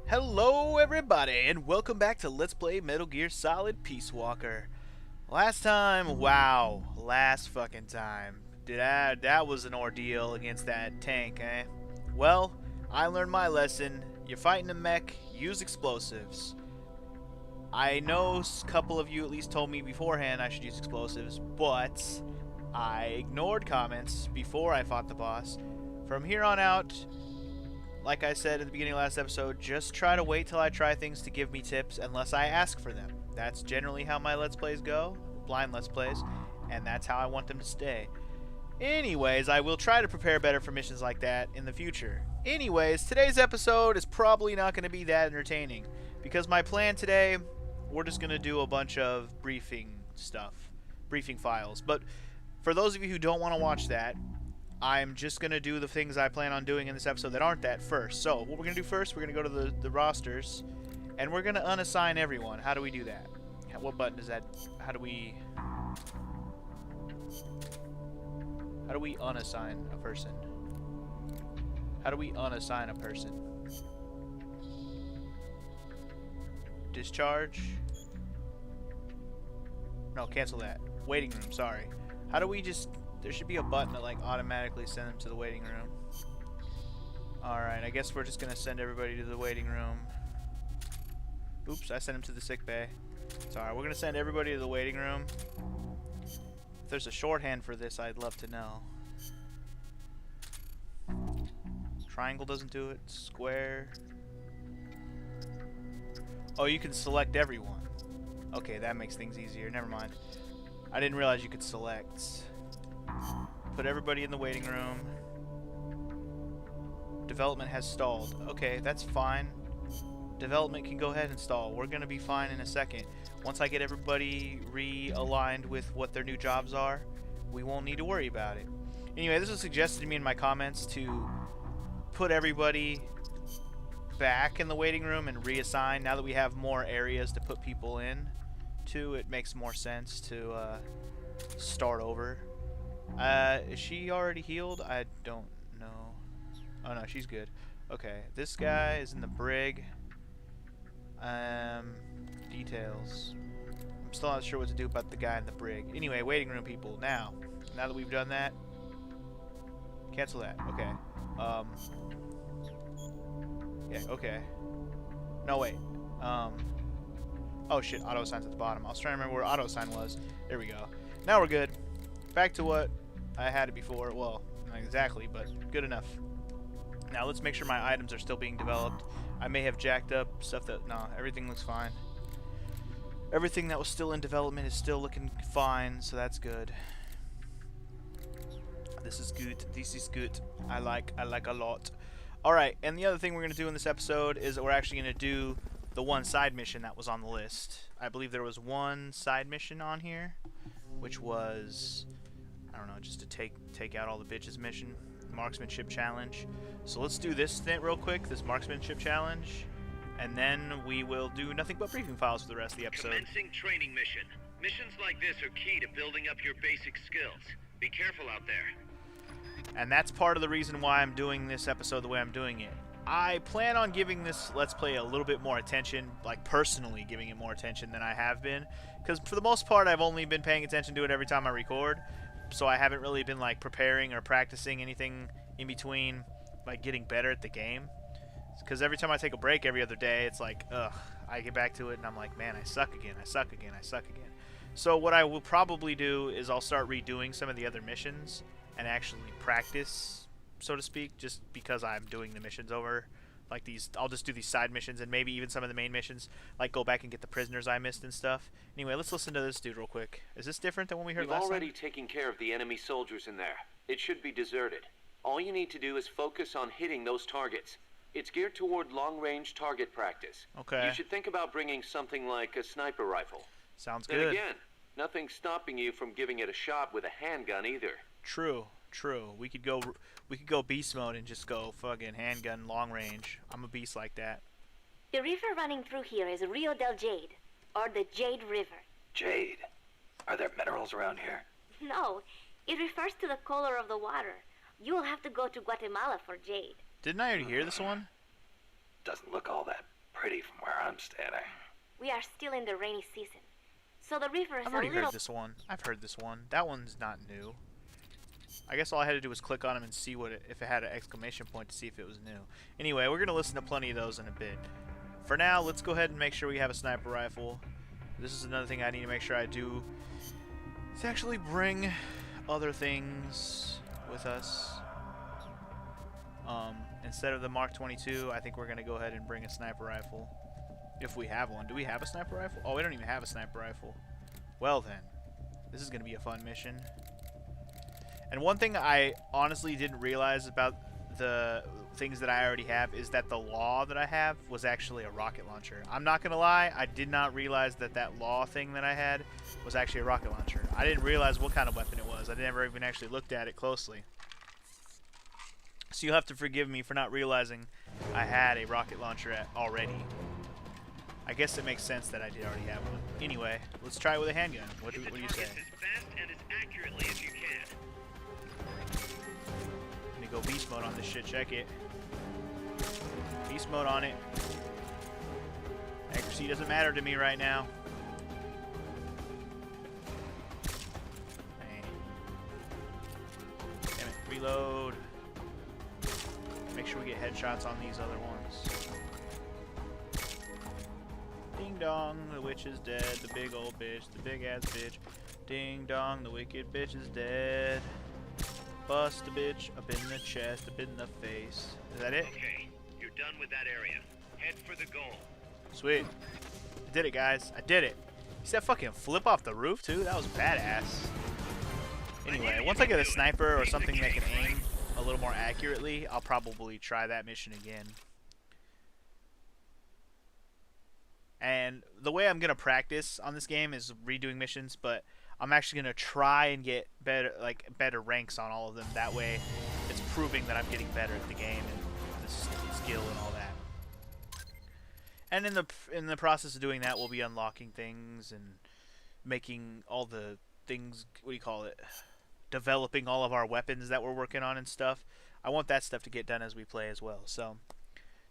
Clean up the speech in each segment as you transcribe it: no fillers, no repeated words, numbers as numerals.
Hello everybody and welcome back to Let's Play Metal Gear Solid Peace Walker. Last time, wow, last fucking time. That was an ordeal against that tank, eh? Well, I learned my lesson. You're fighting a mech, use explosives. I know a couple of you at least told me beforehand I should use explosives, but I ignored comments before I fought the boss. From here on out, like I said at the beginning of last episode, just try to wait till I try things to give me tips unless I ask for them. That's generally how my Let's Plays go, blind Let's Plays, and that's how I want them to stay. Anyways, I will try to prepare better for missions like that in the future. Anyways, today's episode is probably not going to be that entertaining, because my plan today, we're just going to do a bunch of briefing stuff, briefing files. But for those of you who don't want to watch that, I'm just going to do the things I plan on doing in this episode that aren't that first. So, what we're going to do first, we're going to go to the rosters, and we're going to unassign everyone. How do we do that? What button is that? How do we unassign a person? How do we unassign a person? Discharge? No, cancel that. Waiting room, sorry. How do we just... There should be a button that like automatically send them to the waiting room. Alright, I guess we're just gonna send everybody to the waiting room. Oops, I sent them to the sick bay. Sorry, we're gonna send everybody to the waiting room. If there's a shorthand for this, I'd love to know. Triangle doesn't do it. Square. Oh, you can select everyone. Okay, that makes things easier. Never mind. I didn't realize you could select. Put everybody in the waiting room. Development has stalled. Okay, that's fine. Development can go ahead and stall. We're going to be fine in a second. Once I get everybody realigned with what their new jobs are, we won't need to worry about it. Anyway, this was suggested to me in my comments to put everybody back in the waiting room and reassign. Now that we have more areas to put people in to, it makes more sense to start over. Is she already healed? I don't know. Oh no, she's good. Okay, this guy is in the brig. Details. I'm still not sure what to do about the guy in the brig. Anyway, waiting room people. Now that we've done that, cancel that. Okay. Yeah, okay. No, wait. Oh shit, auto assign's at the bottom. I was trying to remember where auto assign was. There we go. Now we're good. Back to what I had it before. Well, not exactly, but good enough. Now let's make sure my items are still being developed. I may have jacked up stuff that... No, everything looks fine. Everything that was still in development is still looking fine, so that's good. This is good. This is good. I like a lot. Alright, and the other thing we're going to do in this episode is that we're actually going to do the one side mission that was on the list. I believe there was one side mission on here, which was... I don't know, just to take out all the bitches mission. Marksmanship challenge. So let's do this real quick, this marksmanship challenge, and then we will do nothing but briefing files for the rest of the episode. Commencing training mission. Missions like this are key to building up your basic skills. Be careful out there. And that's part of the reason why I'm doing this episode the way I'm doing it. I plan on giving this Let's Play a little bit more attention, like personally giving it more attention than I have been, because for the most part I've only been paying attention to it every time I record. So I haven't really been like preparing or practicing anything in between, like getting better at the game. Because every time I take a break every other day, it's like, ugh, I get back to it and I'm like, man, I suck again, I suck again, I suck again. So what I will probably do is I'll start redoing some of the other missions and actually practice, so to speak, just because I'm doing the missions over. Like these, I'll just do these side missions and maybe even some of the main missions, like go back and get the prisoners I missed and stuff. Anyway, let's listen to this dude real quick. Is this different than when we heard last time? We've already taken care of the enemy soldiers in there. It should be deserted. All you need to do is focus on hitting those targets. It's geared toward long-range target practice. Okay. You should think about bringing something like a sniper rifle. Sounds Then good. again, nothing's stopping you from giving it a shot with a handgun either. True. We could go beast mode and just go fucking handgun long range. I'm a beast like that. The river running through here is Rio del Jade, or the Jade River. Jade? Are there minerals around here? No, it refers to the color of the water. You will have to go to Guatemala for jade. Didn't I already hear this one? Doesn't look all that pretty from where I'm standing. We are still in the rainy season, so the river is I've a already little... heard this one. I've heard this one. That one's not new. I guess all I had to do was click on him and see what if it had an exclamation point to see if it was new. Anyway, we're going to listen to plenty of those in a bit. For now, let's go ahead and make sure we have a sniper rifle. This is another thing I need to make sure I do. To actually bring other things with us. Instead of the Mark 22, I think we're going to go ahead and bring a sniper rifle. If we have one. Do we have a sniper rifle? Oh, we don't even have a sniper rifle. Well then, this is going to be a fun mission. And one thing I honestly didn't realize about the things that I already have is that the law that I have was actually a rocket launcher. I'm not going to lie, I did not realize that that law thing that I had was actually a rocket launcher. I didn't realize what kind of weapon it was. I never even actually looked at it closely. So you'll have to forgive me for not realizing I had a rocket launcher already. I guess it makes sense that I did already have one. Anyway, let's try it with a handgun. What do you say? As fast and as accurately as you can. Let me go beast mode on this shit. Check it. Beast mode on it. Accuracy doesn't matter to me right now. Hey. Damn it. Reload. Make sure we get headshots on these other ones. Ding dong, the witch is dead. The big old bitch, the big ass bitch. Ding dong, the wicked bitch is dead. Bust a bitch up in the chest, up in the face. Is that it? Okay, you're done with that area. Head for the goal. Sweet. I did it, guys. I did it. You see that fucking flip off the roof, too? That was badass. Anyway, once I get a sniper or something that can aim a little more accurately, I'll probably try that mission again. And the way I'm gonna practice on this game is redoing missions, but I'm actually gonna try and get better ranks on all of them. That way, it's proving that I'm getting better at the game and the skill and all that. And in the process of doing that, we'll be unlocking things and making all the things. What do you call it? Developing all of our weapons that we're working on and stuff. I want that stuff to get done as we play as well. So.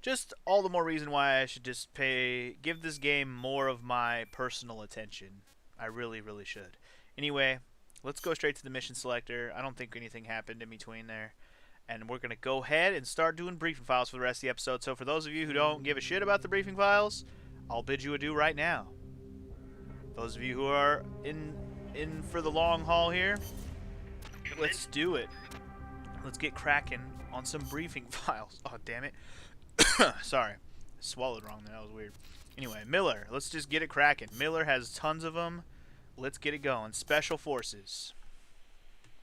Just all the more reason why I should just give this game more of my personal attention. I really, really should. Anyway, let's go straight to the mission selector. I don't think anything happened in between there. And we're going to go ahead and start doing briefing files for the rest of the episode. So for those of you who don't give a shit about the briefing files, I'll bid you adieu right now. Those of you who are in for the long haul here, let's do it. Let's get cracking on some briefing files. Oh, damn it. Sorry, swallowed wrong there. That was weird. Anyway, Miller, let's just get it cracking. Miller has tons of them. Let's get it going. Special Forces.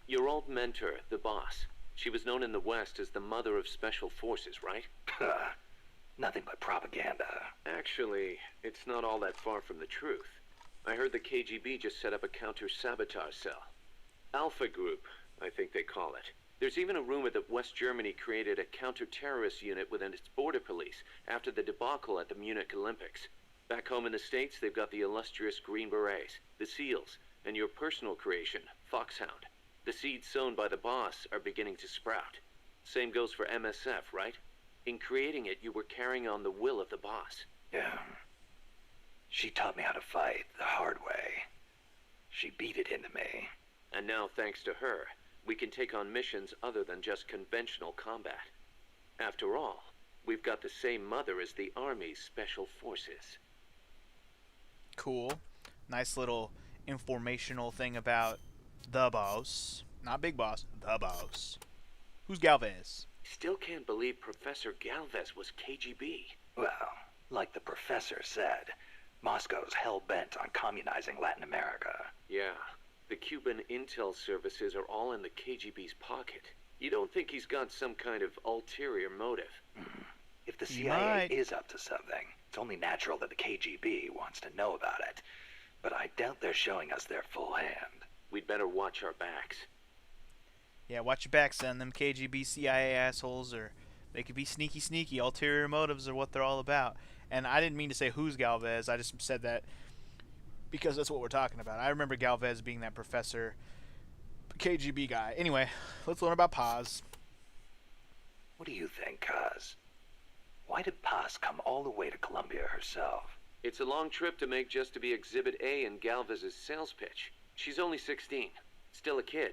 Your old mentor, the boss. She was known in the West as the mother of Special Forces, right? Nothing but propaganda. Actually, it's not all that far from the truth. I heard the KGB just set up a counter-sabotage cell. Alpha Group, I think they call it. There's even a rumor that West Germany created a counter-terrorist unit within its border police after the debacle at the Munich Olympics. Back home in the States, they've got the illustrious Green Berets, the SEALs, and your personal creation, Foxhound. The seeds sown by the boss are beginning to sprout. Same goes for MSF, right? In creating it, you were carrying on the will of the boss. Yeah. She taught me how to fight the hard way. She beat it into me. And now, thanks to her, we can take on missions other than just conventional combat. After all, we've got the same mother as the Army's Special Forces. Cool. Nice little informational thing about the boss. Not Big Boss, the boss. Who's Galvez? Still can't believe Professor Galvez was KGB. Well, like the professor said, Moscow's hell-bent on communizing Latin America. Yeah. The Cuban intel services are all in the KGB's pocket. You don't think he's got some kind of ulterior motive? If the He CIA might. is up to something, it's only natural that the KGB wants to know about it. But I doubt they're showing us their full hand. We'd better watch our backs. Yeah, watch your back, son. Them KGB CIA assholes they could be sneaky. Ulterior motives are what they're all about. And I didn't mean to say who's Galvez. I just said that because that's what we're talking about. I remember Galvez being that professor, KGB guy. Anyway, let's learn about Paz. What do you think, Kaz? Why did Paz come all the way to Colombia herself? It's a long trip to make just to be Exhibit A in Galvez's sales pitch. She's only 16. Still a kid.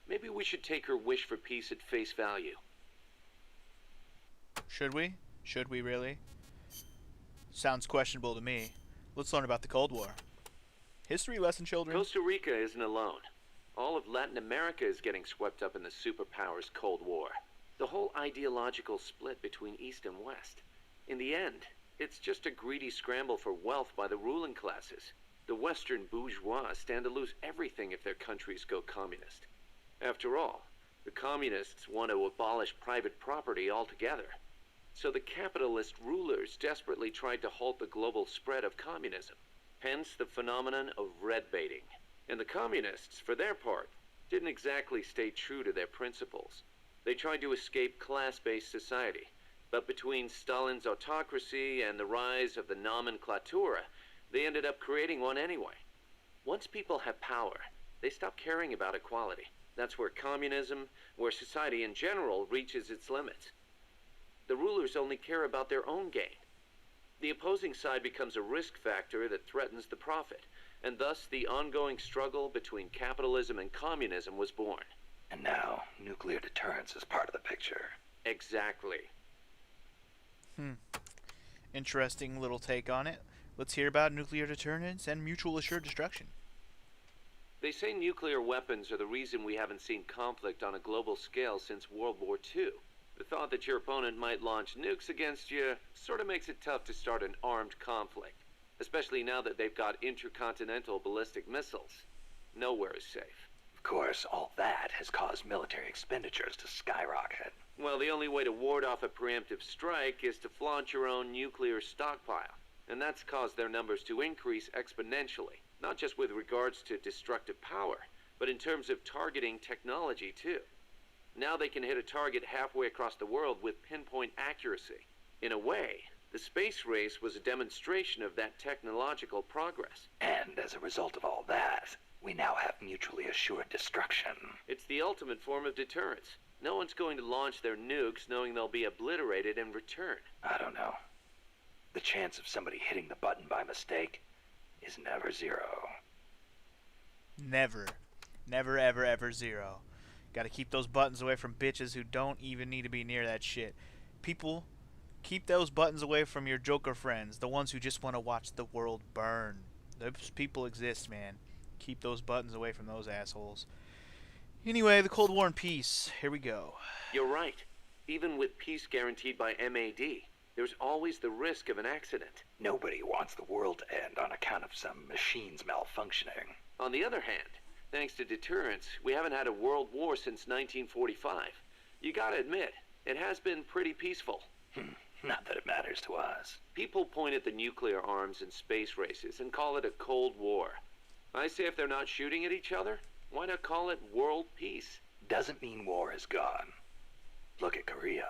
Maybe we should take her wish for peace at face value. Should we? Should we really? Sounds questionable to me. Let's learn about the Cold War. History lesson, children. Costa Rica isn't alone. All of Latin America is getting swept up in the superpowers' Cold War. The whole ideological split between East and West. In the end, it's just a greedy scramble for wealth by the ruling classes. The Western bourgeois stand to lose everything if their countries go communist. After all, the communists want to abolish private property altogether. So the capitalist rulers desperately tried to halt the global spread of communism. Hence the phenomenon of red baiting. And the communists, for their part, didn't exactly stay true to their principles. They tried to escape class-based society. But between Stalin's autocracy and the rise of the nomenklatura, they ended up creating one anyway. Once people have power, they stop caring about equality. That's where communism, where society in general reaches its limits. The rulers only care about their own gain. The opposing side becomes a risk factor that threatens the profit, and thus the ongoing struggle between capitalism and communism was born. And now, nuclear deterrence is part of the picture. Exactly. Interesting little take on it. Let's hear about nuclear deterrence and mutual assured destruction. They say nuclear weapons are the reason we haven't seen conflict on a global scale since World War II. The thought that your opponent might launch nukes against you sort of makes it tough to start an armed conflict, especially now that they've got intercontinental ballistic missiles. Nowhere is safe. Of course, all that has caused military expenditures to skyrocket. Well, the only way to ward off a preemptive strike is to flaunt your own nuclear stockpile, and that's caused their numbers to increase exponentially, not just with regards to destructive power, but in terms of targeting technology too. Now they can hit a target halfway across the world with pinpoint accuracy. In a way, the space race was a demonstration of that technological progress. And as a result of all that, we now have mutually assured destruction. It's the ultimate form of deterrence. No one's going to launch their nukes knowing they'll be obliterated in return. I don't know. The chance of somebody hitting the button by mistake is never zero. Never. Never, ever, ever zero. Gotta keep those buttons away from bitches who don't even need to be near that shit. People, keep those buttons away from your Joker friends, the ones who just want to watch the world burn. Those people exist, man. Keep those buttons away from those assholes. Anyway, the Cold War and peace. Here we go. You're right. Even with peace guaranteed by MAD, there's always the risk of an accident. Nobody wants the world to end on account of some machines malfunctioning. On the other hand, thanks to deterrence, we haven't had a world war since 1945. You gotta admit, it has been pretty peaceful. Not that it matters to us. People point at the nuclear arms and space races and call it a Cold War. I say if they're not shooting at each other, why not call it world peace? Doesn't mean war is gone. Look at Korea.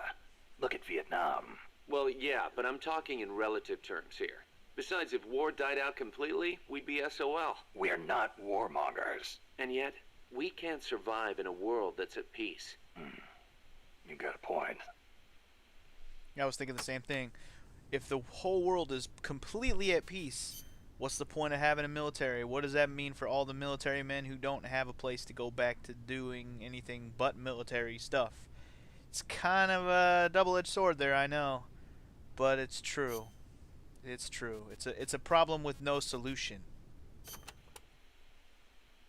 Look at Vietnam. Well, yeah, but I'm talking in relative terms here. Besides, if war died out completely, we'd be SOL. We're not warmongers. And yet, we can't survive in a world that's at peace. You got a point. I was thinking the same thing. If the whole world is completely at peace, what's the point of having a military? What does that mean for all the military men who don't have a place to go back to doing anything but military stuff? It's kind of a double-edged sword there, I know. But it's true. It's true. It's a problem with no solution.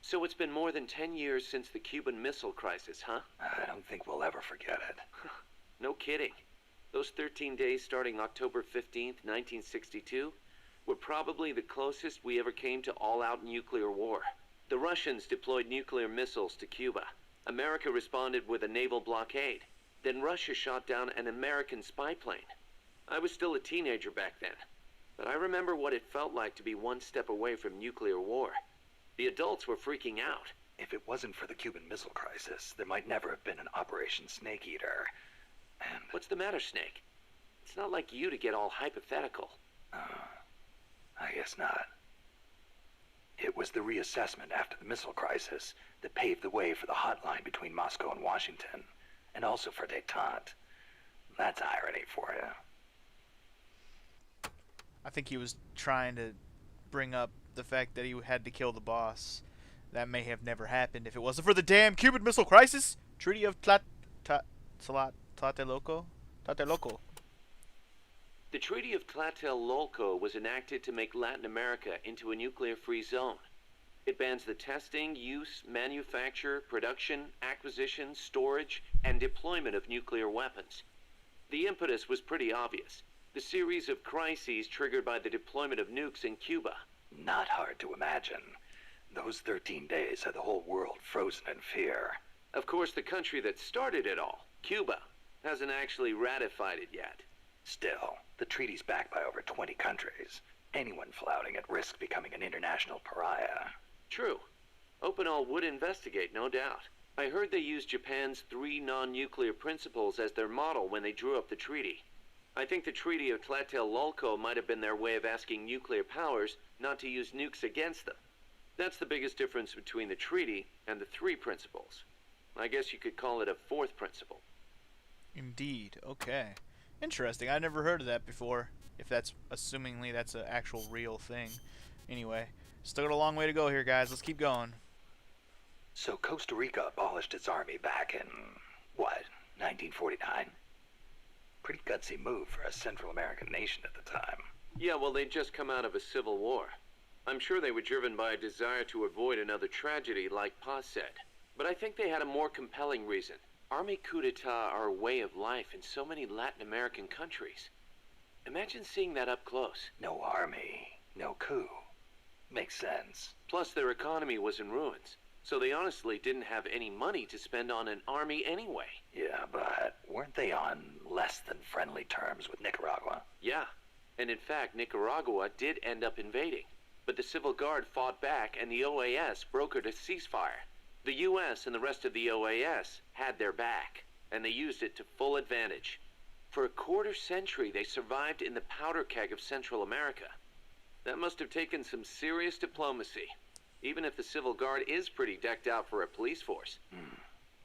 So it's been more than 10 years since the Cuban Missile Crisis, huh? I don't think we'll ever forget it. No kidding. Those 13 days starting October 15th, 1962, were probably the closest we ever came to all-out nuclear war. The Russians deployed nuclear missiles to Cuba. America responded with a naval blockade. Then Russia shot down an American spy plane. I was still a teenager back then, but I remember what it felt like to be one step away from nuclear war. The adults were freaking out. If it wasn't for the Cuban Missile Crisis, there might never have been an Operation Snake Eater. And What's the matter, Snake? It's not like you to get all hypothetical. I guess not. It was the reassessment after the missile crisis that paved the way for the hotline between Moscow and Washington, and also for détente. That's irony for you. think he was trying to bring up the fact that he had to kill the boss. That may have never happened if it wasn't for the damn Cuban Missile Crisis. Treaty of Tlatelolco. Tlatelolco. The Treaty of Tlatelolco was enacted to make Latin America into a nuclear-free zone. It bans the testing, use, manufacture, production, acquisition, storage, and deployment of nuclear weapons. The impetus was pretty obvious. The series of crises triggered by the deployment of nukes in Cuba. Not hard to imagine. Those 13 days had the whole world frozen in fear. Of course, the country that started it all, Cuba, hasn't actually ratified it yet. Still, the treaty's backed by over 20 countries. Anyone flouting it risks becoming an international pariah. True. Opinol would investigate, no doubt. I heard they used Japan's 3 non-nuclear principles as their model when they drew up the treaty. I think the Treaty of Tlatelolco might have been their way of asking nuclear powers not to use nukes against them. That's the biggest difference between the treaty and the 3 principles. I guess you could call it a 4th principle. Indeed. Okay. Interesting. I never heard of that before. If that's, assumingly that's an actual real thing. Anyway, still got a long way to go here, guys. Let's keep going. So Costa Rica abolished its army back in, what, 1949? Pretty gutsy move for a Central American nation at the time. Yeah, well, they'd just come out of a civil war. I'm sure they were driven by a desire to avoid another tragedy like Paz said. But I think they had a more compelling reason. Army coup d'etat are a way of life in so many Latin American countries. Imagine seeing that up close. No army, no coup. Makes sense. Plus, their economy was in ruins, so they honestly didn't have any money to spend on an army anyway. Yeah, but weren't they on less than friendly terms with Nicaragua? Yeah, and in fact, Nicaragua did end up invading. But the Civil Guard fought back and the OAS brokered a ceasefire. The US and the rest of the OAS had their back, and they used it to full advantage. For a quarter century, they survived in the powder keg of Central America. That must have taken some serious diplomacy, even if the Civil Guard is pretty decked out for a police force.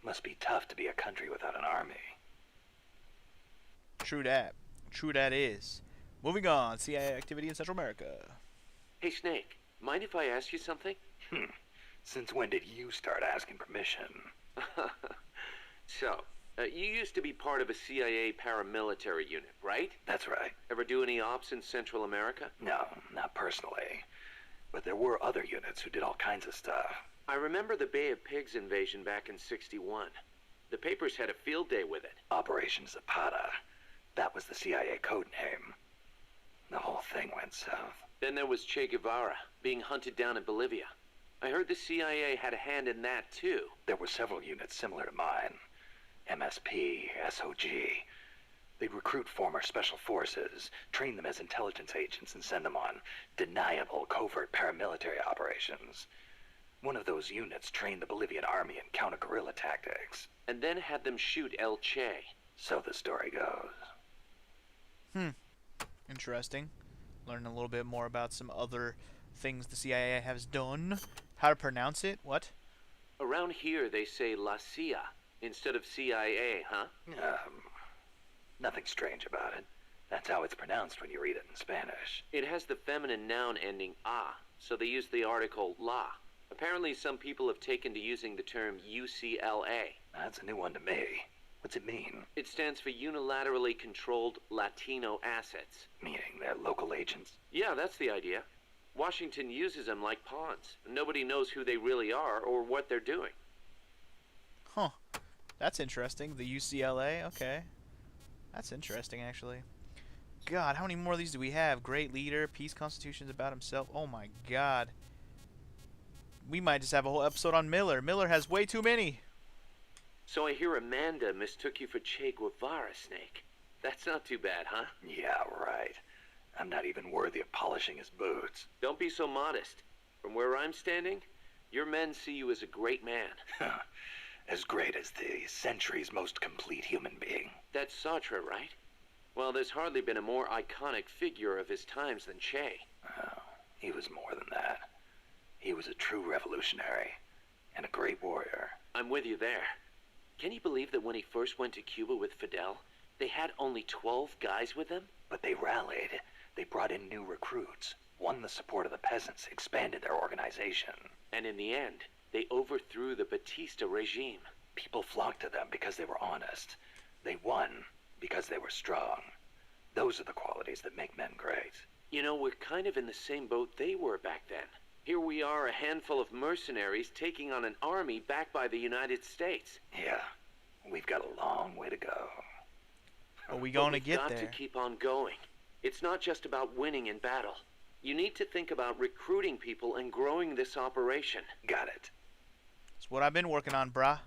Must be tough to be a country without an army. True that. True that is. Moving on. CIA activity in Central America. Hey, Snake, mind if I ask you something? Since when did you start asking permission? So, you used to be part of a CIA paramilitary unit, right? That's right. Ever do any ops in Central America? No, not personally. But there were other units who did all kinds of stuff. I remember the Bay of Pigs invasion back in '61. The papers had a field day with it. Operation Zapata. That was the CIA code name. The whole thing went south. Then there was Che Guevara, being hunted down in Bolivia. I heard the CIA had a hand in that, too. There were several units similar to mine. MSP, SOG. They'd recruit former special forces, train them as intelligence agents, and send them on deniable covert paramilitary operations. One of those units trained the Bolivian army in counter-guerrilla tactics. And then had them shoot El Che. So the story goes. Interesting. Learn a little bit more about some other things the CIA has done. How to pronounce it? What? Around here they say La CIA instead of CIA, huh? Nothing strange about it. That's how it's pronounced when you read it in Spanish. It has the feminine noun ending a, so they use the article la. Apparently some people have taken to using the term UCLA. That's a new one to me. What's it mean? It stands for Unilaterally Controlled Latino Assets. Meaning they're local agents? Yeah, that's the idea. Washington uses them like pawns. Nobody knows who they really are or what they're doing. Huh. That's interesting. The UCLA? Okay. That's interesting, actually. God, how many more of these do we have? Great leader, peace constitutions about himself. Oh my god. We might just have a whole episode on Miller. Miller has way too many. So I hear Amanda mistook you for Che Guevara, Snake. That's not too bad, huh? Yeah, right. I'm not even worthy of polishing his boots. Don't be so modest. From where I'm standing, your men see you as a great man. As great as the century's most complete human being. That's Sartre, right? Well, there's hardly been a more iconic figure of his times than Che. Oh, he was more than that. He was a true revolutionary and a great warrior. I'm with you there. Can you believe that when he first went to Cuba with Fidel, they had only 12 guys with them? But they rallied. They brought in trained new recruits, won the support of the peasants, expanded their organization. And in the end, they overthrew the Batista regime. People flocked to them because they were honest. They won because they were strong. Those are the qualities that make men great. You know, we're kind of in the same boat they were back then. Here we are, a handful of mercenaries taking on an army backed by the United States. Yeah, we've got a long way to go. Are we gonna get We've there? got to keep on going. It's not just about winning in battle. You need to think about recruiting people and growing this operation. Got it. It's what I've been working on, brah.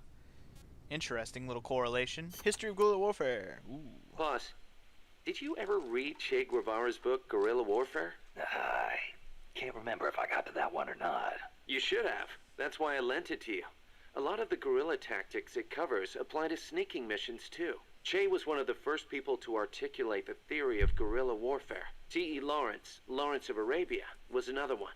Interesting little correlation. History of guerrilla warfare. Ooh. Boss, did you ever read Che Guevara's book, Guerrilla Warfare? I can't remember if I got to that one or not. You should have. That's why I lent it to you. A lot of the guerrilla tactics it covers apply to sneaking missions, too. Che was one of the first people to articulate the theory of guerrilla warfare. T.E. Lawrence of Arabia, was another one.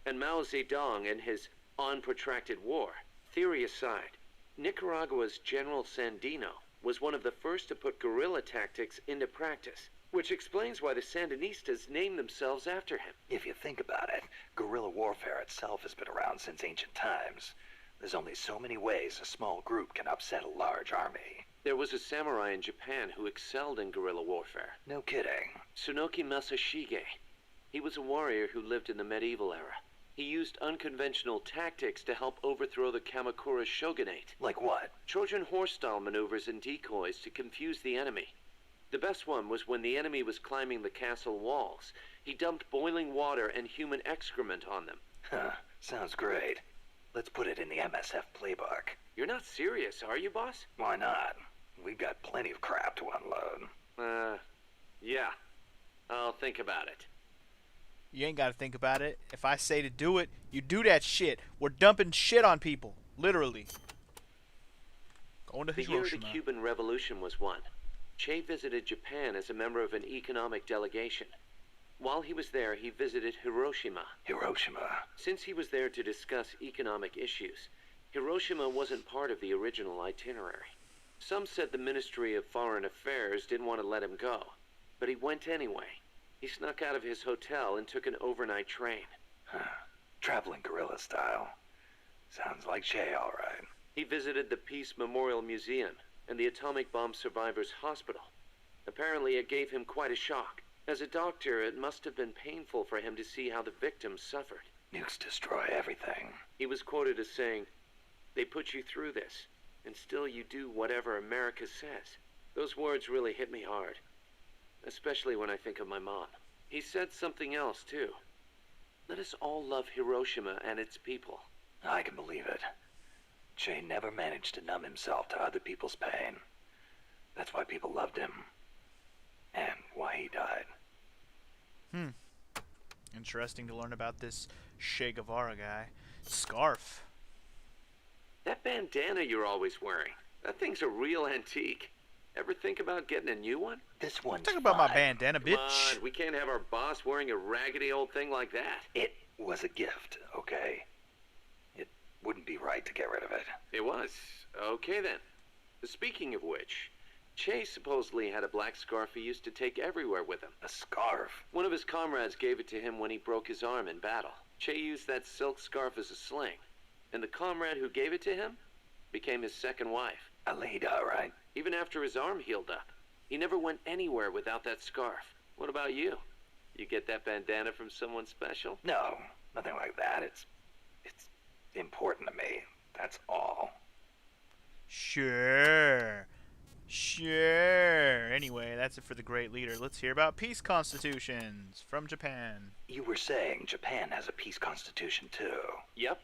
And Mao Zedong and his On Protracted War. Theory aside, Nicaragua's General Sandino was one of the first to put guerrilla tactics into practice, which explains why the Sandinistas named themselves after him. If you think about it, guerrilla warfare itself has been around since ancient times. There's only so many ways a small group can upset a large army. There was a samurai in Japan who excelled in guerrilla warfare. No kidding. Tsunoki Masashige. He was a warrior who lived in the medieval era. He used unconventional tactics to help overthrow the Kamakura shogunate. Like what? Trojan horse-style maneuvers and decoys to confuse the enemy. The best one was when the enemy was climbing the castle walls. He dumped boiling water and human excrement on them. Huh, sounds great. Let's put it in the MSF playbook. You're not serious, are you, boss? Why not? We've got plenty of crap to unload. Yeah. I'll think about it. You ain't gotta think about it. If I say to do it, you do that shit. We're dumping shit on people. Literally. Going to The year the Hiroshima. Cuban Revolution was won, Che visited Japan as a member of an economic delegation. While he was there, he visited Hiroshima. Hiroshima. Since he was there to discuss economic issues, Hiroshima wasn't part of the original itinerary. Some said the Ministry of Foreign Affairs didn't want to let him go, but he went anyway. He snuck out of his hotel and took an overnight train. Huh. Traveling guerrilla style. Sounds like Che, all right. He visited the Peace Memorial Museum and the Atomic Bomb Survivors Hospital. Apparently it gave him quite a shock. As a doctor, it must have been painful for him to see how the victims suffered. Nukes destroy everything. He was quoted as saying, "They put you through this, and still you do whatever America says." Those words really hit me hard, especially when I think of my mom. He said something else, too. Let us all love Hiroshima and its people. I can believe it. Che never managed to numb himself to other people's pain. That's why people loved him. And why he died. Interesting to learn about this Che Guevara guy. Scarf. That bandana you're always wearing, that thing's a real antique. Ever think about getting a new one? This one's Talk about my fine. bandana, Come bitch. on, we can't have our boss wearing a raggedy old thing like that. It was a gift, okay? It wouldn't be right to get rid of it. It was. Okay then. Speaking of which, Che supposedly had a black scarf he used to take everywhere with him. A scarf? One of his comrades gave it to him when he broke his arm in battle. Che used that silk scarf as a sling, and the comrade who gave it to him became his second wife. Alida, right? Even after his arm healed up, he never went anywhere without that scarf. What about you? You get that bandana from someone special? No, nothing like that. It's important to me. That's all. Sure. Anyway, that's it for the great leader. Let's hear about peace constitutions from Japan. You were saying Japan has a peace constitution too. Yep.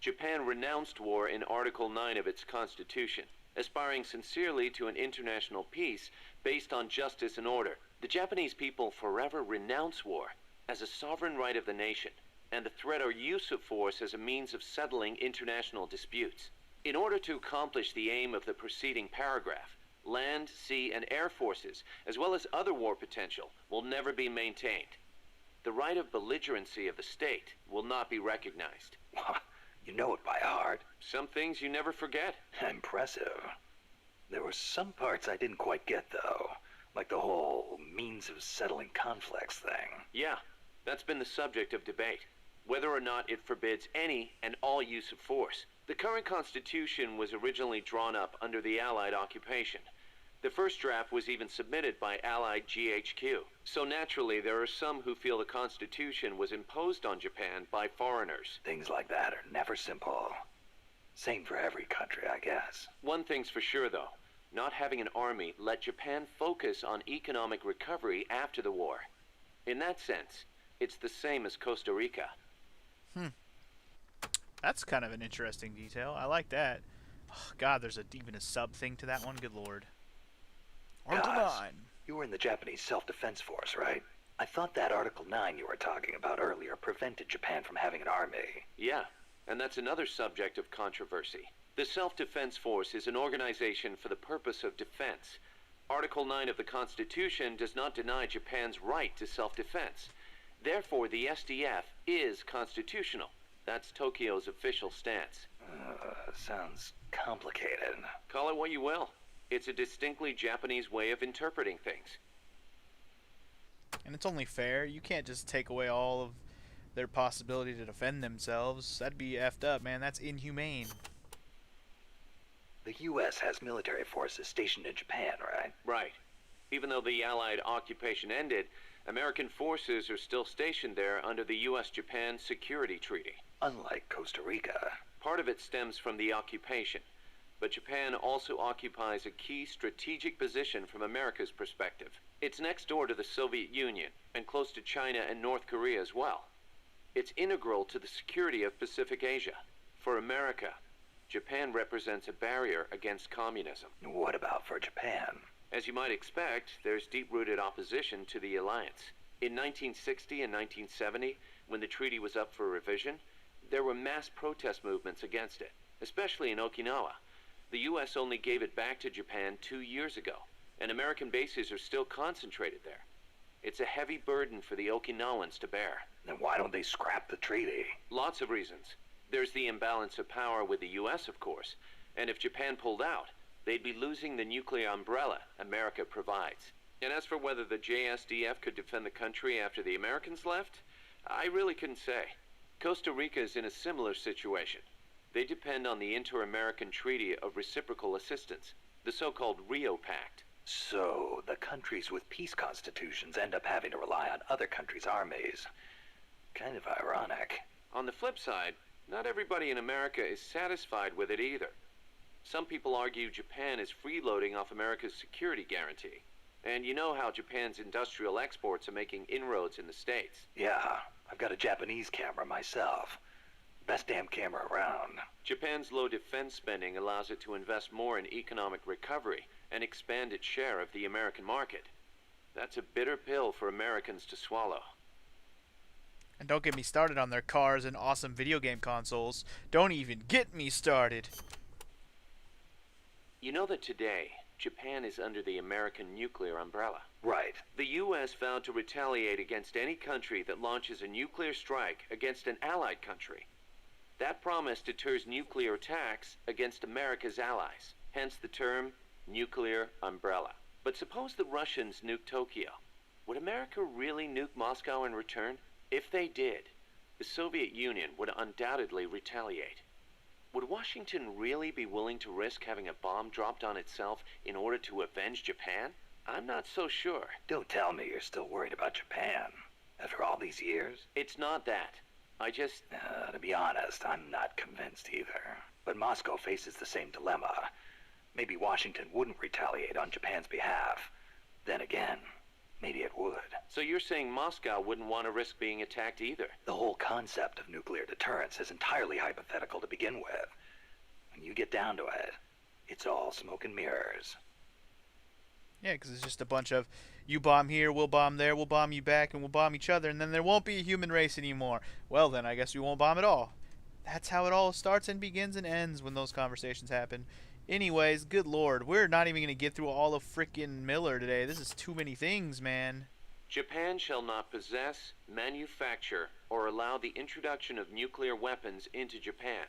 Japan renounced war in Article 9 of its constitution, aspiring sincerely to an international peace based on justice and order. The Japanese people forever renounce war as a sovereign right of the nation, and the threat or use of force as a means of settling international disputes. In order to accomplish the aim of the preceding paragraph, land, sea, and air forces, as well as other war potential, will never be maintained. The right of belligerency of the state will not be recognized. You know it by heart. Some things you never forget. Impressive. There were some parts I didn't quite get, though. Like the whole means of settling conflicts thing. Yeah, that's been the subject of debate. Whether or not it forbids any and all use of force. The current Constitution was originally drawn up under the Allied occupation. The first draft was even submitted by Allied GHQ. So naturally, there are some who feel the Constitution was imposed on Japan by foreigners. Things like that are never simple. Same for every country, I guess. One thing's for sure, though. Not having an army let Japan focus on economic recovery after the war. In that sense, it's the same as Costa Rica. That's kind of an interesting detail. I like that. Oh, God, there's even a sub thing to that one. Good lord. Article Guys, 9. you were in the Japanese Self-Defense Force, right? I thought that Article 9 you were talking about earlier prevented Japan from having an army. Yeah, and that's another subject of controversy. The Self-Defense Force is an organization for the purpose of defense. Article 9 of the Constitution does not deny Japan's right to self-defense. Therefore, the SDF is constitutional. That's Tokyo's official stance. Sounds complicated. Call it what you will. It's a distinctly Japanese way of interpreting things. And it's only fair. You can't just take away all of their possibility to defend themselves. That'd be effed up, man. That's inhumane. The U.S. has military forces stationed in Japan, right? Right. Even though the Allied occupation ended, American forces are still stationed there under the U.S.-Japan Security Treaty. Unlike Costa Rica. Part of it stems from the occupation, but Japan also occupies a key strategic position from America's perspective. It's next door to the Soviet Union, and close to China and North Korea as well. It's integral to the security of Pacific Asia. For America, Japan represents a barrier against communism. What about for Japan? As you might expect, there's deep-rooted opposition to the alliance. In 1960 and 1970, when the treaty was up for revision, there were mass protest movements against it, especially in Okinawa. The U.S. only gave it back to Japan 2 years ago, and American bases are still concentrated there. It's a heavy burden for the Okinawans to bear. Then why don't they scrap the treaty? Lots of reasons. There's the imbalance of power with the U.S., of course, and if Japan pulled out, they'd be losing the nuclear umbrella America provides. And as for whether the JSDF could defend the country after the Americans left, I really couldn't say. Costa Rica is in a similar situation. They depend on the Inter-American Treaty of Reciprocal Assistance, the so-called Rio Pact. So, the countries with peace constitutions end up having to rely on other countries' armies. Kind of ironic. On the flip side, not everybody in America is satisfied with it either. Some people argue Japan is freeloading off America's security guarantee. And you know how Japan's industrial exports are making inroads in the States. Yeah, I've got a Japanese camera myself. Best damn camera around. Japan's low defense spending allows it to invest more in economic recovery and expand its share of the American market. That's a bitter pill for Americans to swallow. And don't get me started on their cars and awesome video game consoles. Don't even get me started. You know that today, Japan is under the American nuclear umbrella. Right. The U.S. vowed to retaliate against any country that launches a nuclear strike against an allied country. That promise deters nuclear attacks against America's allies, hence the term nuclear umbrella. But suppose the Russians nuke Tokyo. Would America really nuke Moscow in return? If they did, the Soviet Union would undoubtedly retaliate. Would Washington really be willing to risk having a bomb dropped on itself in order to avenge Japan? I'm not so sure. Don't tell me you're still worried about Japan. After all these years? It's not that. To be honest, I'm not convinced either. But Moscow faces the same dilemma. Maybe Washington wouldn't retaliate on Japan's behalf. Then again, maybe it would. So you're saying Moscow wouldn't want to risk being attacked either? The whole concept of nuclear deterrence is entirely hypothetical to begin with. When you get down to it, it's all smoke and mirrors. Yeah, because it's just a bunch of, you bomb here, we'll bomb there, we'll bomb you back, and we'll bomb each other, and then there won't be a human race anymore. Well, then I guess we won't bomb at all. That's how it all starts and begins and ends when those conversations happen. Anyways, good lord, we're not even going to get through all of frickin' Miller today. This is too many things, man. Japan shall not possess, manufacture, or allow the introduction of nuclear weapons into Japan.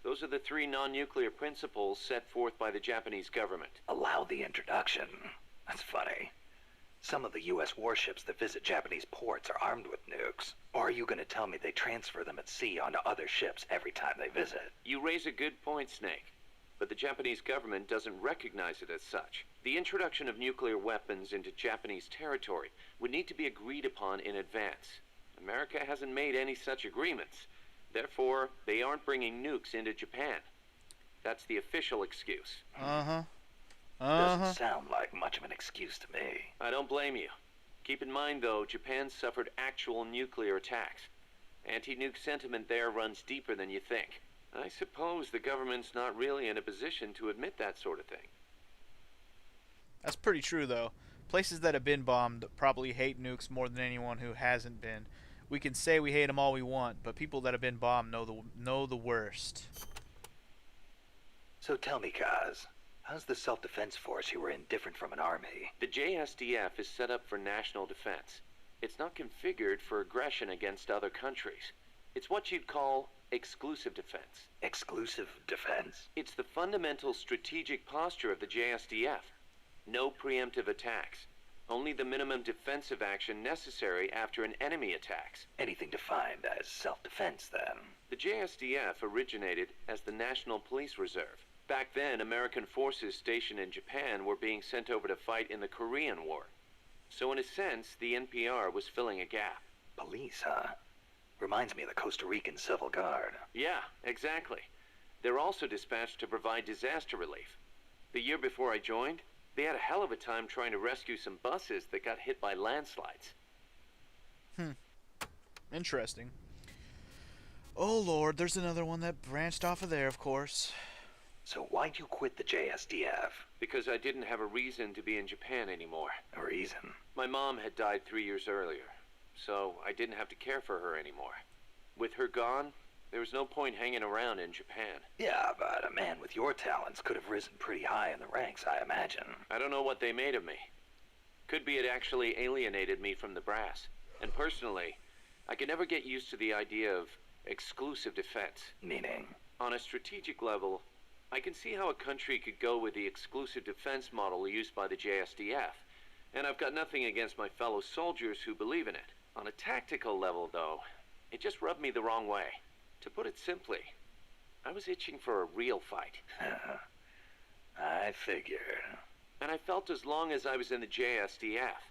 Those are the 3 non-nuclear principles set forth by the Japanese government. Allow the introduction? That's funny. Some of the U.S. warships that visit Japanese ports are armed with nukes. Or are you gonna tell me they transfer them at sea onto other ships every time they visit? You raise a good point, Snake. But the Japanese government doesn't recognize it as such. The introduction of nuclear weapons into Japanese territory would need to be agreed upon in advance. America hasn't made any such agreements. Therefore, they aren't bringing nukes into Japan. That's the official excuse. Doesn't sound like much of an excuse to me. I don't blame you. Keep in mind, though, Japan suffered actual nuclear attacks. Anti-nuke sentiment there runs deeper than you think. I suppose the government's not really in a position to admit that sort of thing. That's pretty true, though. Places that have been bombed probably hate nukes more than anyone who hasn't been. We can say we hate them all we want, but people that have been bombed know the worst. So tell me, Kaz, how's the self-defense force you were in different from an army? The JSDF is set up for national defense. It's not configured for aggression against other countries. It's what you'd call exclusive defense. Exclusive defense? It's the fundamental strategic posture of the JSDF. No preemptive attacks. Only the minimum defensive action necessary after an enemy attacks. Anything defined as self-defense, then? The JSDF originated as the National Police Reserve. Back then, American forces stationed in Japan were being sent over to fight in the Korean War. So in a sense, the NPR was filling a gap. Police, huh? Reminds me of the Costa Rican Civil Guard. Yeah, exactly. They're also dispatched to provide disaster relief. The year before I joined, they had a hell of a time trying to rescue some buses that got hit by landslides. Interesting. Oh lord, there's another one that branched off of there, of course. So why'd you quit the JSDF? Because I didn't have a reason to be in Japan anymore. A reason? My mom had died 3 years earlier, so I didn't have to care for her anymore. With her gone, there was no point hanging around in Japan. Yeah, but a man with your talents could have risen pretty high in the ranks, I imagine. I don't know what they made of me. Could be it actually alienated me from the brass. And personally, I could never get used to the idea of exclusive defense. Meaning? On a strategic level, I can see how a country could go with the exclusive defense model used by the JSDF, and I've got nothing against my fellow soldiers who believe in it. On a tactical level, though, it just rubbed me the wrong way. To put it simply, I was itching for a real fight. I figured. And I felt as long as I was in the JSDF,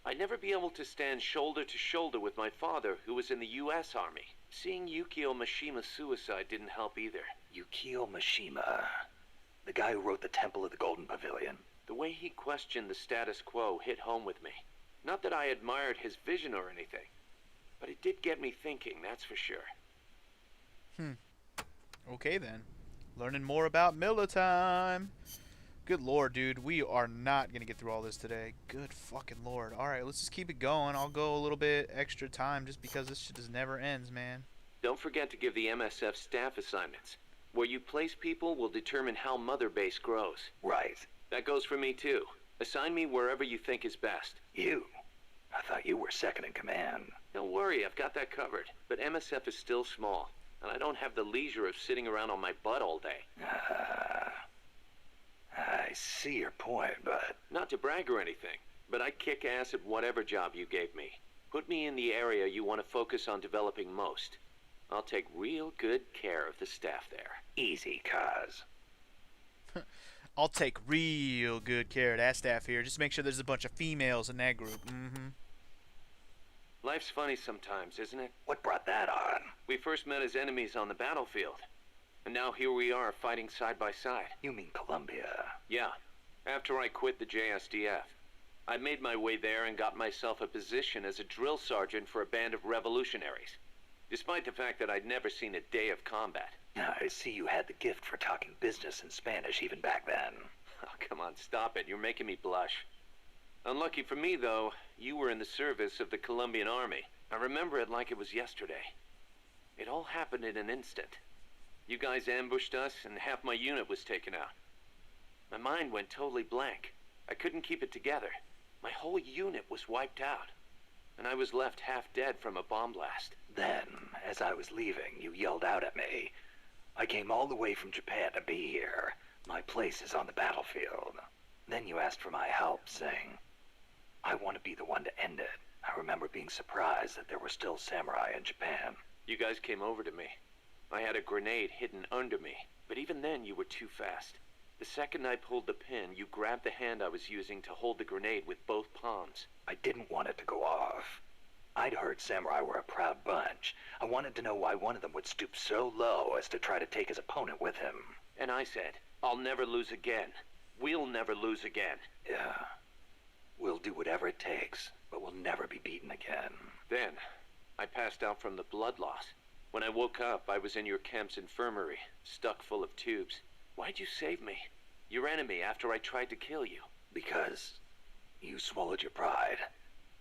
I'd never be able to stand shoulder to shoulder with my father, who was in the U.S. Army. Seeing Yukio Mishima's suicide didn't help either. Yukio Mishima. The guy who wrote The Temple of the Golden Pavilion. The way he questioned the status quo hit home with me. Not that I admired his vision or anything, but it did get me thinking, that's for sure. Okay then. Learning more about Miller time. Good lord, dude. We are not going to get through all this today. Good fucking lord. Alright, let's just keep it going. I'll go a little bit extra time just because this shit just never ends, man. Don't forget to give the MSF staff assignments. Where you place people will determine how Mother Base grows. Right. That goes for me too. Assign me wherever you think is best. You? I thought you were second in command. Don't worry, I've got that covered. But MSF is still small, and I don't have the leisure of sitting around on my butt all day. I see your point, but... Not to brag or anything, but I kick ass at whatever job you gave me. Put me in the area you want to focus on developing most. I'll take real good care of the staff there. Easy, Kaz. I'll take real good care of that staff here. Just make sure there's a bunch of females in that group. Life's funny sometimes, isn't it? What brought that on? We first met as enemies on the battlefield. And now here we are, fighting side by side. You mean Columbia? Yeah. After I quit the JSDF. I made my way there and got myself a position as a drill sergeant for a band of revolutionaries. Despite the fact that I'd never seen a day of combat. I see you had the gift for talking business in Spanish even back then. Oh, come on, stop it. You're making me blush. Unlucky for me, though, you were in the service of the Colombian Army. I remember it like it was yesterday. It all happened in an instant. You guys ambushed us, and half my unit was taken out. My mind went totally blank. I couldn't keep it together. My whole unit was wiped out, and I was left half dead from a bomb blast. Then, as I was leaving, you yelled out at me. I came all the way from Japan to be here. My place is on the battlefield. Then you asked for my help, saying, I want to be the one to end it. I remember being surprised that there were still samurai in Japan. You guys came over to me. I had a grenade hidden under me, but even then you were too fast. The second I pulled the pin, you grabbed the hand I was using to hold the grenade with both palms. I didn't want it to go off. I'd heard samurai were a proud bunch. I wanted to know why one of them would stoop so low as to try to take his opponent with him. And I said, I'll never lose again. We'll never lose again. Yeah. We'll do whatever it takes, but we'll never be beaten again. Then, I passed out from the blood loss. When I woke up, I was in your camp's infirmary, stuck full of tubes. Why'd you save me? Your enemy after I tried to kill you. Because you swallowed your pride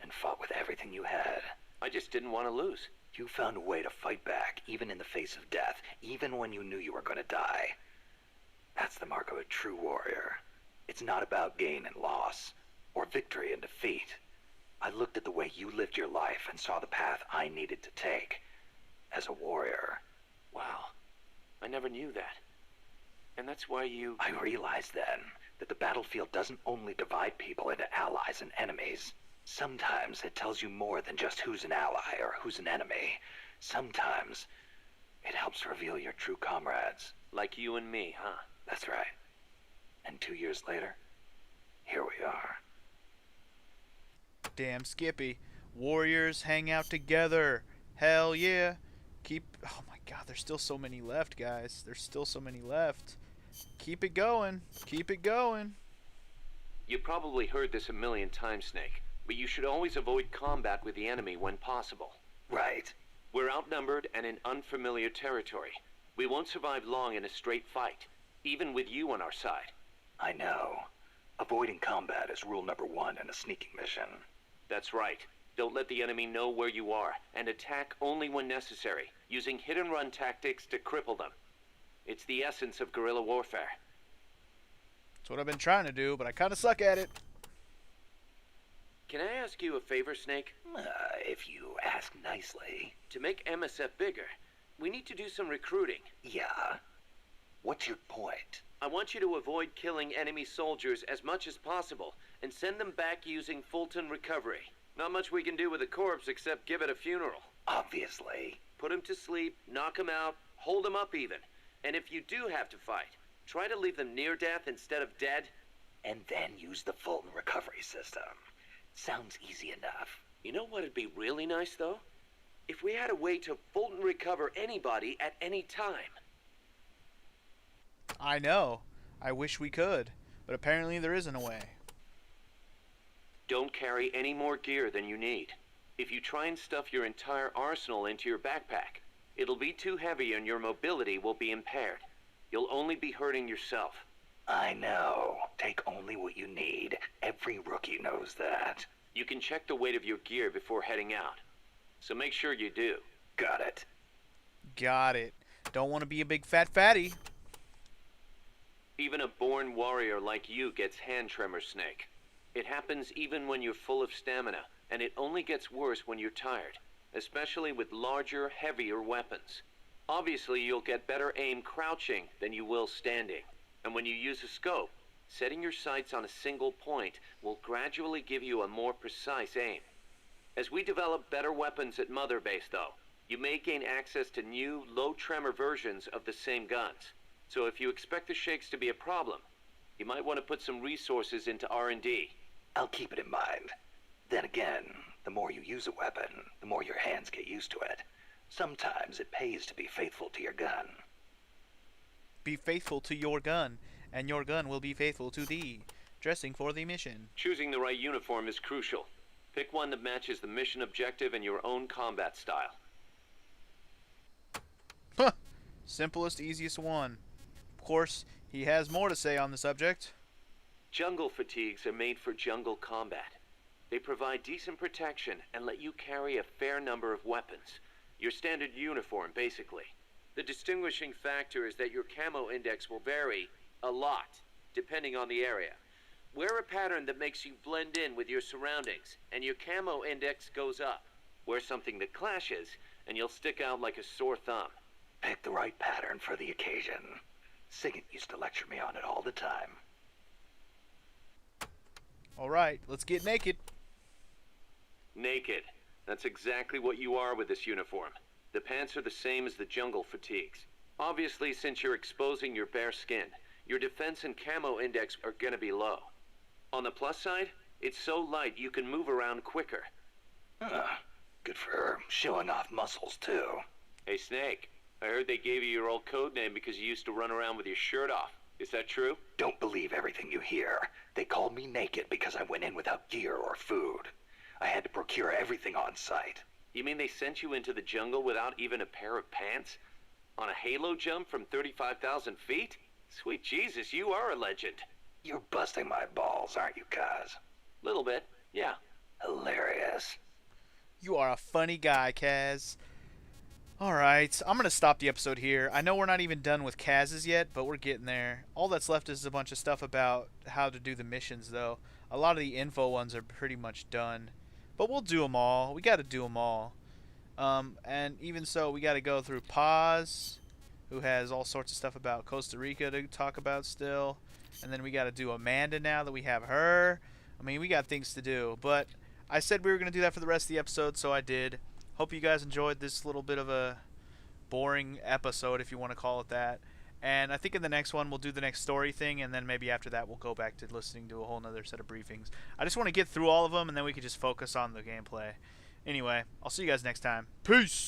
and fought with everything you had. I just didn't want to lose. You found a way to fight back, even in the face of death, even when you knew you were going to die. That's the mark of a true warrior. It's not about gain and loss, or victory and defeat. I looked at the way you lived your life and saw the path I needed to take. As a warrior. Wow. I never knew that. And that's why you... I realized then that the battlefield doesn't only divide people into allies and enemies. Sometimes it tells you more than just who's an ally or who's an enemy. Sometimes it helps reveal your true comrades. Like you and me, huh? That's right. And 2 years later, here we are. Damn Skippy. Warriors hang out together. Hell yeah. Oh my god, there's still so many left, guys. There's still so many left. Keep it going. Keep it going. You probably heard this a million times, Snake, but you should always avoid combat with the enemy when possible. Right. We're outnumbered and in unfamiliar territory. We won't survive long in a straight fight, even with you on our side. I know. Avoiding combat is rule number 1 in a sneaking mission. That's right. Don't let the enemy know where you are, and attack only when necessary, using hit-and-run tactics to cripple them. It's the essence of guerrilla warfare. That's what I've been trying to do, but I kind of suck at it. Can I ask you a favor, Snake? If you ask nicely. To make MSF bigger, we need to do some recruiting. Yeah. What's your point? I want you to avoid killing enemy soldiers as much as possible, and send them back using Fulton recovery. Not much we can do with a corpse except give it a funeral. Obviously. Put him to sleep, knock him out, hold him up even. And if you do have to fight, try to leave them near death instead of dead. And then use the Fulton recovery system. Sounds easy enough. You know what'd be really nice, though? If we had a way to Fulton recover anybody at any time. I know. I wish we could, but apparently there isn't a way. Don't carry any more gear than you need. If you try and stuff your entire arsenal into your backpack, it'll be too heavy and your mobility will be impaired. You'll only be hurting yourself. I know. Take only what you need. Every rookie knows that. You can check the weight of your gear before heading out. So make sure you do. Got it. Got it. Don't want to be a big fat fatty. Even a born warrior like you gets hand tremor, Snake. It happens even when you're full of stamina, and it only gets worse when you're tired, especially with larger, heavier weapons. Obviously, you'll get better aim crouching than you will standing. And when you use a scope, setting your sights on a single point will gradually give you a more precise aim. As we develop better weapons at Mother Base, though, you may gain access to new, low-tremor versions of the same guns. So if you expect the shakes to be a problem, you might want to put some resources into R&D. I'll keep it in mind. Then again, the more you use a weapon, the more your hands get used to it. Sometimes it pays to be faithful to your gun. Be faithful to your gun, and your gun will be faithful to thee. Dressing for the mission. Choosing the right uniform is crucial. Pick one that matches the mission objective and your own combat style. Huh. Simplest, easiest one. Of course, he has more to say on the subject. Jungle fatigues are made for jungle combat. They provide decent protection and let you carry a fair number of weapons. Your standard uniform, basically. The distinguishing factor is that your camo index will vary a lot, depending on the area. Wear a pattern that makes you blend in with your surroundings, and your camo index goes up. Wear something that clashes, and you'll stick out like a sore thumb. Pick the right pattern for the occasion. Sigint used to lecture me on it all the time. Alright, let's get naked. Naked. That's exactly what you are with this uniform. The pants are the same as the jungle fatigues. Obviously, since you're exposing your bare skin, your defense and camo index are gonna be low. On the plus side, it's so light you can move around quicker. Good for showing off muscles, too. Hey, Snake, I heard they gave you your old code name because you used to run around with your shirt off. Is that true? Don't believe everything you hear. They called me naked because I went in without gear or food. I had to procure everything on site. You mean they sent you into the jungle without even a pair of pants? On a halo jump from 35,000 feet? Sweet Jesus, you are a legend. You're busting my balls, aren't you, Kaz? Little bit, yeah. Hilarious. You are a funny guy, Kaz. Alright, I'm going to stop the episode here. I know we're not even done with Kaz's yet, but we're getting there. All that's left is a bunch of stuff about how to do the missions, though. A lot of the info ones are pretty much done. But we'll do them all. We got to do them all. And even so, we got to go through Paz, who has all sorts of stuff about Costa Rica to talk about still. And then we got to do Amanda now that we have her. I mean, we got things to do. But I said we were going to do that for the rest of the episode, so I did. Hope you guys enjoyed this little bit of a boring episode, if you want to call it that. And I think in the next one, we'll do the next story thing, and then maybe after that, we'll go back to listening to a whole nother set of briefings. I just want to get through all of them, and then we can just focus on the gameplay. Anyway, I'll see you guys next time. Peace!